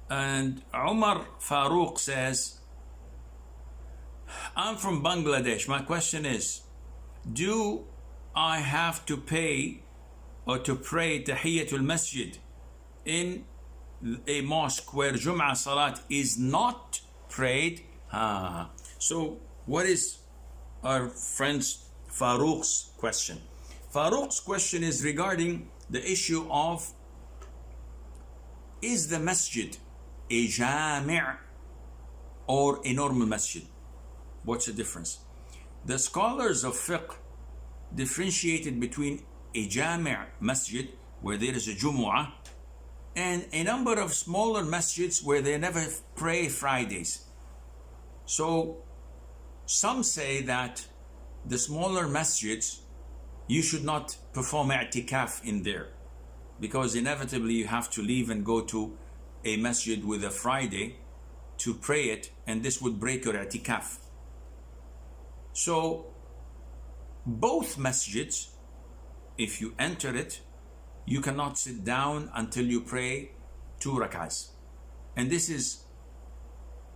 And Umar Farooq says, I'm from Bangladesh. My question is, do I have to pay or to pray Tahiyatul Masjid in a mosque where Jummah Salat is not prayed? So what is our friend's Farooq's question? Farooq's question is regarding the issue of, is the masjid a jami' or a normal masjid? What's the difference? The scholars of fiqh differentiated between a jami' masjid where there is a Jumu'ah and a number of smaller masjids where they never pray Fridays. So some say that the smaller masjids, you should not perform i'tikaf in there, because inevitably you have to leave and go to a masjid with a Friday to pray it, and this would break your i'tikaf. So both masjids, if you enter it, you cannot sit down until you pray 2 rak'ahs. And this is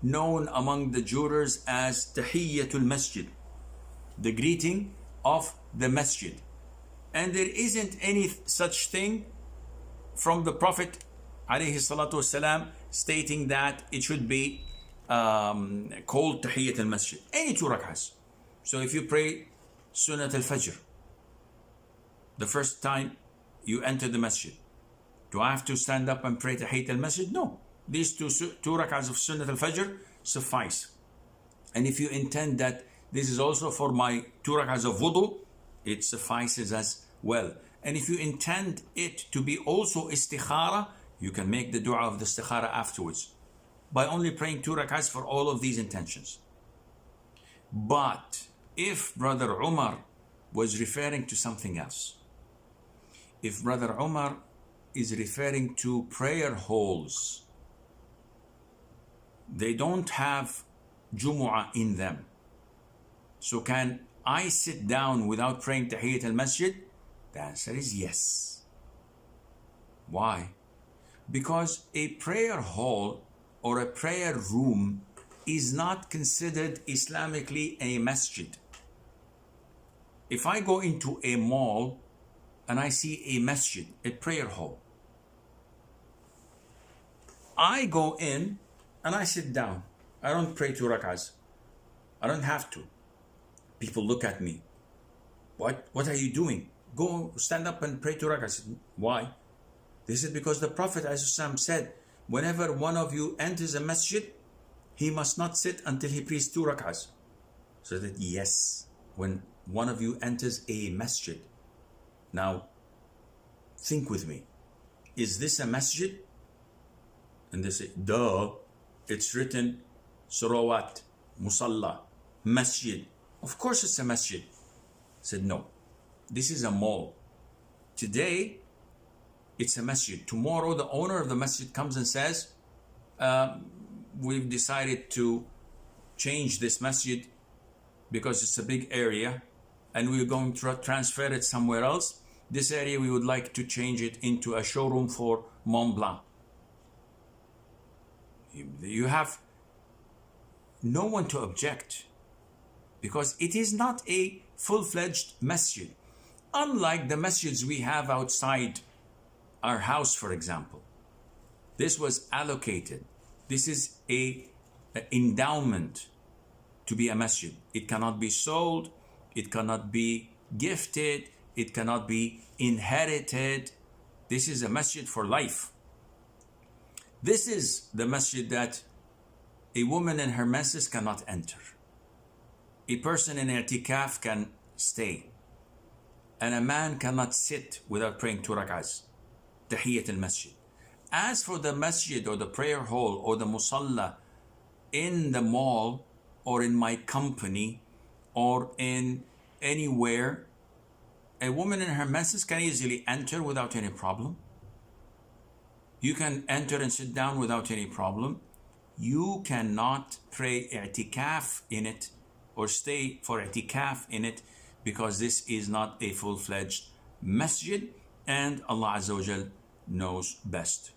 known among the jurors as Tahiyatul Masjid, the greeting of the masjid. And there isn't any such thing from the Prophet ﷺ stating that it should be called Tahiyatul Masjid. Any 2 rak'ahs. So if you pray Sunnat al-Fajr, the first time you enter the masjid, do I have to stand up and pray Tahiyatul Masjid? No. These two rak'ahs of Sunnat al-Fajr suffice. And if you intend that this is also for my 2 rak'ahs of wudu, it suffices as well. And if you intend it to be also istikhara, you can make the dua of the istikhara afterwards by only praying 2 rak'ahs for all of these intentions. But if Brother Umar was referring to something else, if Brother Umar is referring to prayer halls, they don't have Jumu'ah in them. So can I sit down without praying Tahiyyat al-Masjid? The answer is yes. Why? Because a prayer hall or a prayer room is not considered Islamically a masjid. If I go into a mall and I see a masjid, a prayer hall, I go in and I sit down. I don't pray 2 rak'ahs. I don't have to. People look at me. What are you doing? Go stand up and pray 2 rak'ahs. Why? This is because the Prophet ﷺ said, whenever one of you enters a masjid, he must not sit until he prays 2 rak'ahs. So that yes, when one of you enters a masjid, now think with me, is this a masjid? And they say, duh, it's written Surawat, Musalla, Masjid. Of course it's a masjid. I said, no, this is a mall. Today, it's a masjid. Tomorrow, the owner of the masjid comes and says, we've decided to change this masjid because it's a big area and we're going to transfer it somewhere else. This area, we would like to change it into a showroom for Mont Blanc. You have no one to object because it is not a full-fledged masjid. Unlike the masjids we have outside our house, for example. This was allocated. This is an endowment to be a masjid. It cannot be sold. It cannot be gifted. It cannot be inherited. This is a masjid for life. This is the masjid that a woman in her menses cannot enter. A person in i'tikaf can stay. And a man cannot sit without praying 2 rak'ahs. Tahiyyat al-Masjid. As for the masjid or the prayer hall or the musalla in the mall or in my company or in anywhere, a woman in her menses can easily enter without any problem. You can enter and sit down without any problem. You cannot pray i'tikaf in it or stay for i'tikaf in it because this is not a full-fledged masjid and Allah Azza wa Jal knows best.